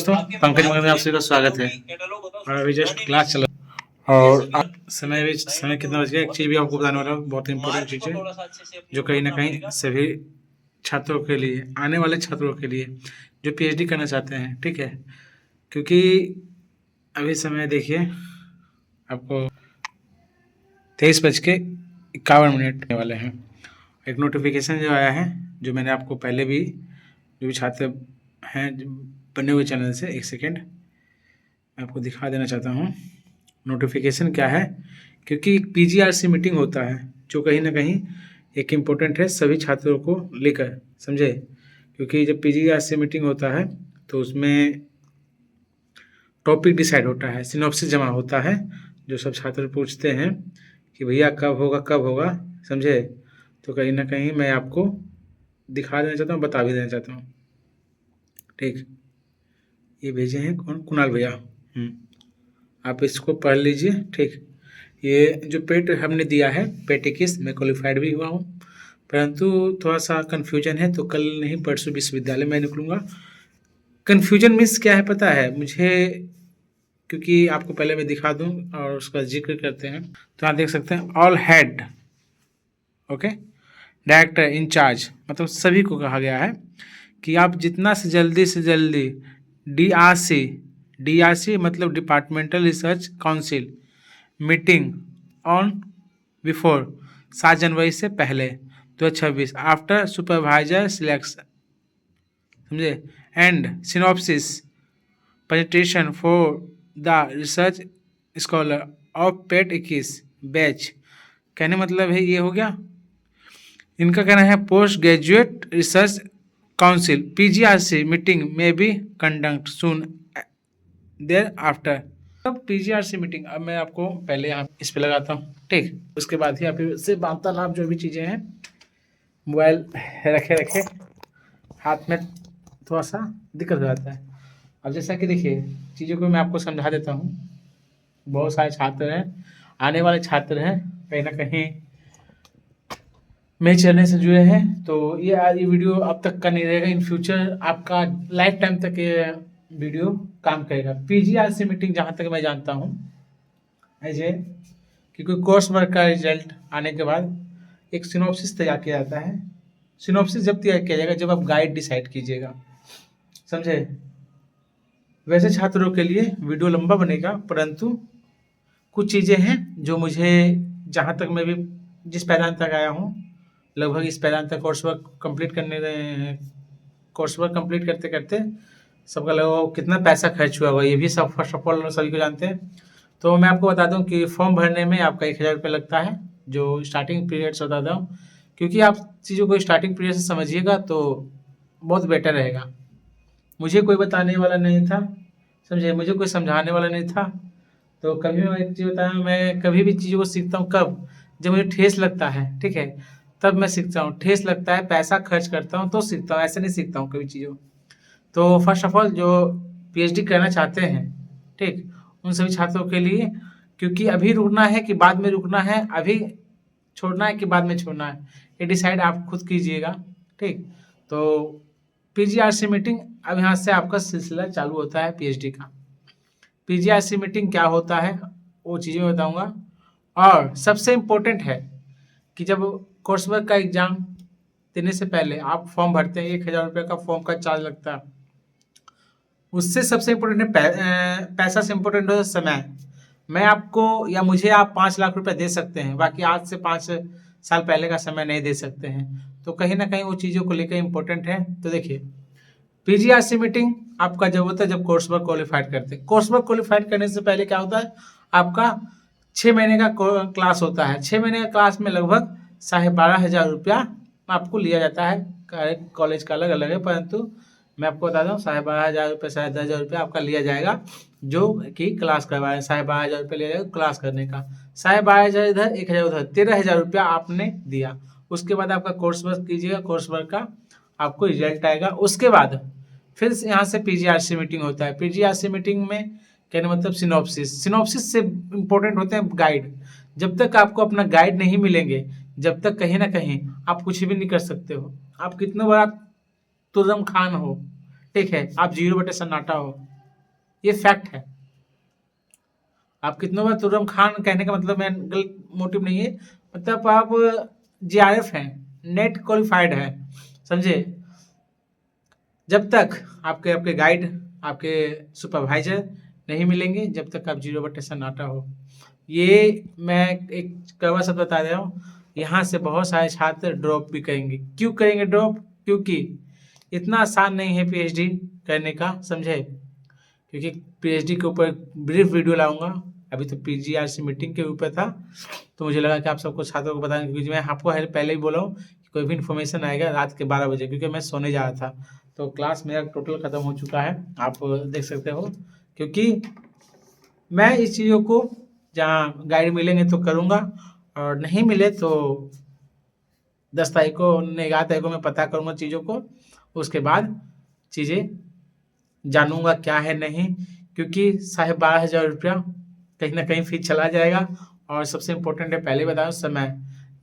दोस्तों, पंकज मगर में आप सभी का स्वागत है। और अभी जस्ट क्लास चल रहा है और समय कितना बज गया, एक चीज़ भी आपको बताने वाला हूँ, बहुत इंपॉर्टेंट चीज़ है जो कहीं ना कहीं सभी छात्रों के लिए, आने वाले छात्रों के लिए जो पीएचडी करना चाहते हैं, ठीक है। क्योंकि अभी समय देखिए आपको 23:51 होने वाले हैं। एक नोटिफिकेशन जो आया है, जो मैंने आपको पहले भी, जो भी छात्र हैं बने हुए चैनल से, एक सेकेंड मैं आपको दिखा देना चाहता हूँ नोटिफिकेशन क्या है। क्योंकि पीजीआरसी मीटिंग होता है जो कहीं ना कहीं एक इम्पोर्टेंट है सभी छात्रों को लेकर, समझे। क्योंकि जब पीजीआरसी मीटिंग होता है तो उसमें टॉपिक डिसाइड होता है, सिनॉप्सिस जमा होता है, जो सब छात्र पूछते हैं कि भैया कब होगा, समझे। तो कहीं ना कहीं मैं आपको दिखा देना चाहता हूँ, बता भी देना चाहता हूँ, ठीक। ये भेजे हैं कौन, कुणाल भैया। आप इसको पढ़ लीजिए, ठीक। ये जो पेट हमने दिया है, पेट 21 में क्वालिफाइड भी हुआ हूँ, परंतु थोड़ा सा कन्फ्यूजन है, तो कल नहीं परसों विश्वविद्यालय में निकलूँगा। कन्फ्यूजन मीन्स क्या है पता है मुझे, क्योंकि आपको पहले मैं दिखा दूं और उसका जिक्र करते हैं। तो आप देख सकते हैं all head, okay, director in charge, मतलब सभी को कहा गया है कि आप जितना से जल्दी डीआरसी मतलब departmental research council meeting on before 7 January से पहले 2026 आफ्टर सुपरवाइजर सिलेक्शन, समझे, and synopsis presentation for the research scholar of PET 21 batch. कहने मतलब है ये हो गया, इनका कहना है post graduate research council PGRC meeting में be conduct soon thereafter. अब पीजीआरसी मीटिंग, अब मैं आपको पहले यहाँ इस पे लगाता हूँ, ठीक। उसके बाद ही आप इससे वार्तालाप जो भी चीज़ें हैं, मोबाइल रखे हाथ में थोड़ा सा दिक्कत हो जाता है। अब जैसा कि देखिए चीज़ों को मैं आपको समझा देता हूँ। बहुत सारे छात्र हैं, आने वाले छात्र हैं, कहीं ना कहीं मेरे चैनल से जुड़े हैं, तो ये वीडियो अब तक का नहीं रहेगा, इन फ्यूचर आपका लाइफ टाइम तक ये वीडियो काम करेगा। पीजीआरसी मीटिंग जहाँ तक मैं जानता हूँ ऐसे, क्योंकि कोर्स वर्क का रिजल्ट आने के बाद एक सिनॉप्सिस तैयार किया जाता है। सिनॉप्सिस जब तैयार किया जाएगा जब आप गाइड डिसाइड कीजिएगा, समझे। वैसे छात्रों के लिए वीडियो लंबा बनेगा, परंतु कुछ चीज़ें हैं जो मुझे, जहाँ तक मैं भी जिस पैदान तक आया हूँ, लगभग इस पैदान तक कोर्स वर्क कंप्लीट करते करते सबका लगभग कितना पैसा खर्च हुआ होगा ये भी सब फर्स्ट ऑफ ऑल सभी को जानते हैं। तो मैं आपको बता दूं कि फॉर्म भरने में आपका 1000 रुपये लगता है, जो स्टार्टिंग पीरियड से बता दूँ, क्योंकि आप चीज़ों को स्टार्टिंग पीरियड से समझिएगा तो बहुत बेटर रहेगा। मुझे कोई बताने वाला नहीं था, समझे, मुझे कोई समझाने वाला नहीं था। तो कभी मैं एक चीज़ बताया, मैं कभी भी चीज़ों को सीखता हूँ कब, जब मुझे ठेस लगता है, ठीक है, तब मैं सीखता हूँ। ठेस लगता है, पैसा खर्च करता हूँ तो सीखता हूँ, ऐसे नहीं सीखता हूँ कभी चीज़ों। तो फर्स्ट ऑफ ऑल जो पीएचडी करना चाहते हैं, ठीक, उन सभी छात्रों के लिए, क्योंकि अभी रुकना है कि बाद में रुकना है, अभी छोड़ना है कि बाद में छोड़ना है, ये डिसाइड आप खुद कीजिएगा, ठीक। तो पीजीआरसी मीटिंग, अब यहाँ से आपका सिलसिला चालू होता है पीएचडी का। पीजीआरसी मीटिंग क्या होता है वो चीज़ें बताऊंगा, और सबसे इम्पोर्टेंट है कि जब कोर्स वर्क का एग्ज़ाम देने से पहले आप फॉर्म भरते हैं, 1000 रुपये का फॉर्म का चार्ज लगता है। उससे सबसे इम्पोर्टेंट है पैसा से इम्पोर्टेंट हो समय। मैं आपको या मुझे आप 5 लाख रुपए दे सकते हैं, बाकी आज से 5 साल पहले का समय नहीं दे सकते हैं। तो कहीं ना कहीं वो चीज़ों को लेकर इम्पोर्टेंट है। तो देखिए पीजीआरसी मीटिंग आपका जब होता है जब कोर्स वर्क क्वालिफाइड करते हैं। कोर्स वर्क क्वालिफाइड करने से पहले क्या होता है, आपका 6 महीने का क्लास होता है। 6 महीने का क्लास में लगभग 12,500 रुपया आपको लिया जाता है। कॉलेज का अलग अलग है, परंतु मैं आपको बता दूं 12,500 रुपये 10,500 रुपये आपका लिया जाएगा, जो कि क्लास करवाए। 12,500 रुपये लिया जाएगा क्लास करने का, 12,500 इधर 1,000 उधर, 13,000 रुपया आपने दिया। उसके बाद आपका कोर्स वर्क कीजिएगा, कोर्स वर्क का आपको रिजल्ट आएगा। उसके बाद फिर यहाँ से पीजीआरसी मीटिंग होता है। पीजीआरसी मीटिंग में कहने मतलब सिनॉप्सिस से इम्पोर्टेंट होते हैं गाइड। जब तक आपको अपना गाइड नहीं मिलेंगे, जब तक कहीं ना कहीं आप कुछ भी नहीं कर सकते हो। आप कितना बड़ा तुर्रम खान हो, ठीक है, आप 0 बटे सन्नाटा हो, ये फैक्ट है। आप कितनों बार तुर्रम खान कहने का मतलब मैं गलत मोटिव नहीं है, मतलब आप जीआरएफ हैं, नेट क्वालिफाइड है, समझे। जब तक आपके आपके गाइड, आपके सुपरवाइजर नहीं मिलेंगे, जब तक आप 0/10 नाटा हो। ये मैं एक कड़वा शब्द बता रहा हूँ, यहाँ से बहुत सारे छात्र ड्रॉप भी करेंगे। क्यों करेंगे ड्रॉप? क्योंकि इतना आसान नहीं है पीएचडी करने का, समझे। क्योंकि पीएचडी के ऊपर ब्रीफ वीडियो लाऊंगा, अभी तो पीजीआरसी मीटिंग के ऊपर था, तो मुझे लगा कि आप सबको छात्रों को बताएं, क्योंकि मैं आपको पहले ही बोला हूँ कि कोई भी इन्फॉर्मेशन आएगा रात के 12 बजे, क्योंकि मैं सोने जा रहा था। तो क्लास मेरा टोटल ख़त्म हो चुका है, आप देख सकते हो। क्योंकि मैं इस चीज़ों को जहाँ गाइड मिलेंगे तो करूँगा, और नहीं मिले तो 10 तारीख को, 11 तारीख को मैं पता करूँगा चीज़ों को, उसके बाद चीज़ें जानूंगा क्या है नहीं। क्योंकि 12,500 रुपया कहीं ना कहीं फीस चला जाएगा। और सबसे इम्पोर्टेंट है, पहले बताओ, समय।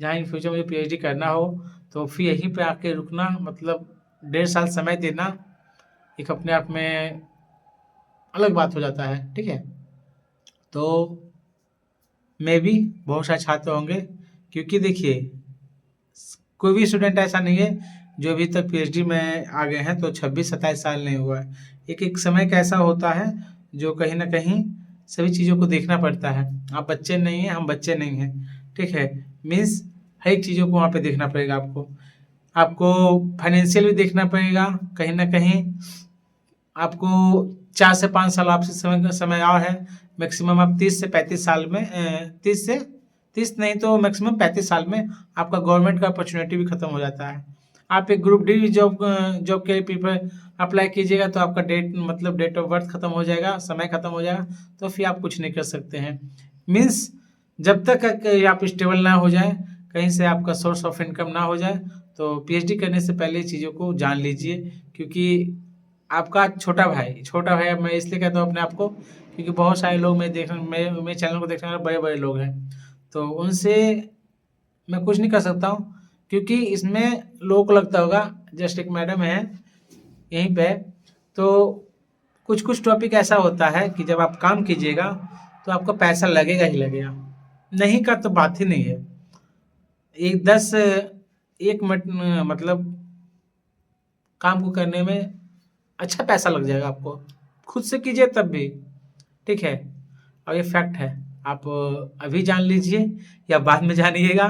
जहाँ इन फ्यूचर मुझे पीएचडी करना हो तो फिर यहीं पे आके रुकना, मतलब 1.5 साल समय देना, एक अपने आप में अलग बात हो जाता है, ठीक है। तो मैं भी बहुत सारे छात्र होंगे, क्योंकि देखिए कोई भी स्टूडेंट ऐसा नहीं है जो अभी तक पीएचडी में आ गए हैं तो 26-27 साल नहीं हुआ है। एक एक समय का ऐसा होता है जो कहीं ना कहीं सभी चीज़ों को देखना पड़ता है। आप बच्चे नहीं हैं, हम बच्चे नहीं हैं, ठीक है। मीन्स हर एक चीज़ों को वहाँ पे देखना पड़ेगा आपको। आपको फाइनेंशियल भी देखना पड़ेगा, कहीं ना कहीं आपको 4 से 5 साल आपसे समय और है। मैक्सिमम आप 30 से 35 साल में 30 नहीं तो मैक्सिमम 35 साल में आपका गवर्नमेंट का अपॉर्चुनिटी भी खत्म हो जाता है। आप एक ग्रुप डी जॉब के लिए प्रिपेयर अप्लाई कीजिएगा तो आपका डेट ऑफ बर्थ खत्म हो जाएगा, समय खत्म हो जाएगा, तो फिर आप कुछ नहीं कर सकते हैं। मीन्स जब तक आप स्टेबल ना हो जाए, कहीं से आपका सोर्स ऑफ इनकम ना हो जाए, तो पीएचडी करने से पहले चीज़ों को जान लीजिए। क्योंकि आपका छोटा भाई, अब मैं इसलिए कहता हूँ अपने आप को, क्योंकि बहुत सारे लोग मेरे चैनल को देखने वाले बड़े बड़े लोग हैं, तो उनसे मैं कुछ नहीं कर सकता हूँ। क्योंकि इसमें लोगों को लगता होगा जस्ट एक मैडम है यहीं पे, तो कुछ कुछ टॉपिक ऐसा होता है कि जब आप काम कीजिएगा तो आपको पैसा लगेगा ही लगेगा, नहीं का तो बात ही नहीं है। एक मिनट मतलब काम को करने में अच्छा पैसा लग जाएगा आपको, खुद से कीजिए तब भी, ठीक है। और ये फैक्ट है, आप अभी जान लीजिए या बाद में जानिएगा,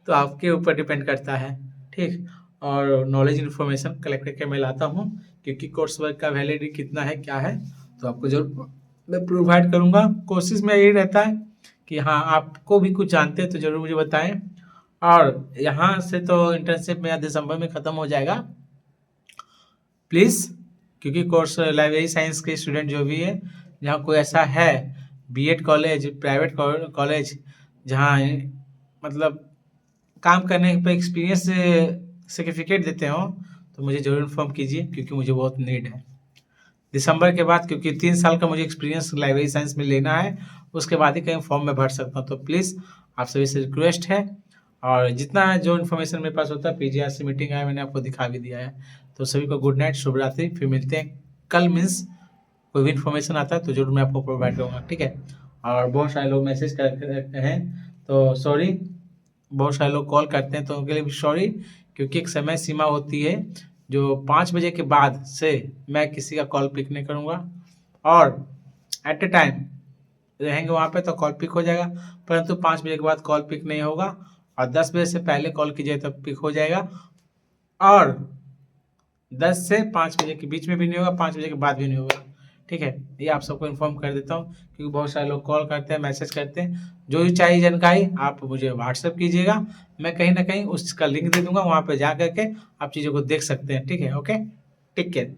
तो आपके ऊपर डिपेंड करता है, ठीक। और नॉलेज इन्फॉर्मेशन कलेक्ट करके मैं लाता हूँ, क्योंकि कोर्स वर्क का वैलिडिटी कितना है क्या है तो आपको जरूर मैं प्रोवाइड करूँगा। कोशिश में यही रहता है कि हाँ, आपको भी कुछ जानते हैं तो ज़रूर मुझे बताएं। और यहाँ से तो इंटर्नशिप मेरा दिसंबर में ख़त्म हो जाएगा, प्लीज़। क्योंकि कोर्स लाइब्रेरी साइंस के स्टूडेंट जो भी है, जहाँ कोई ऐसा है बीएड कॉलेज, प्राइवेट कॉलेज, जहाँ मतलब काम करने पे एक्सपीरियंस सर्टिफिकेट देते हो, तो मुझे ज़रूर इन्फॉर्म कीजिए, क्योंकि मुझे बहुत नीड है दिसंबर के बाद। क्योंकि 3 साल का मुझे एक्सपीरियंस लाइब्रेरी साइंस में लेना है, उसके बाद ही कहीं फॉर्म में भर सकता हूँ। तो प्लीज़ आप सभी से रिक्वेस्ट है, और जितना जो इन्फॉर्मेशन मेरे पास होता है, पीजीआरसी मीटिंग आया मैंने आपको दिखा भी दिया है। तो सभी को गुड नाइट, शुभ रात्रि, फिर मिलते हैं कल। मीन्स कोई भी इन्फॉर्मेशन आता है तो जरूर मैं आपको प्रोवाइड करूँगा, ठीक है। और बहुत सारे लोग मैसेज करते हैं तो सॉरी, बहुत सारे लोग कॉल करते हैं तो उनके लिए भी सॉरी, क्योंकि एक समय सीमा होती है जो 5 बजे के बाद से मैं किसी का कॉल पिक नहीं करूँगा, और एट ए टाइम रहेंगे वहाँ पे तो कॉल पिक हो जाएगा, परंतु 5 बजे के बाद कॉल पिक नहीं होगा, और 10 बजे से पहले कॉल कीजिए तब पिक हो जाएगा, और 10 से 5 बजे के बीच में भी नहीं होगा, 5 बजे के बाद भी नहीं होगा, ठीक है। ये आप सबको इन्फॉर्म कर देता हूँ, क्योंकि बहुत सारे लोग कॉल करते हैं, मैसेज करते हैं। जो भी चाहिए जानकारी आप मुझे व्हाट्सएप कीजिएगा, मैं कहीं ना कहीं उसका लिंक दे दूंगा, वहाँ पे जा करके आप चीज़ों को देख सकते हैं, ठीक है। Okay, take care.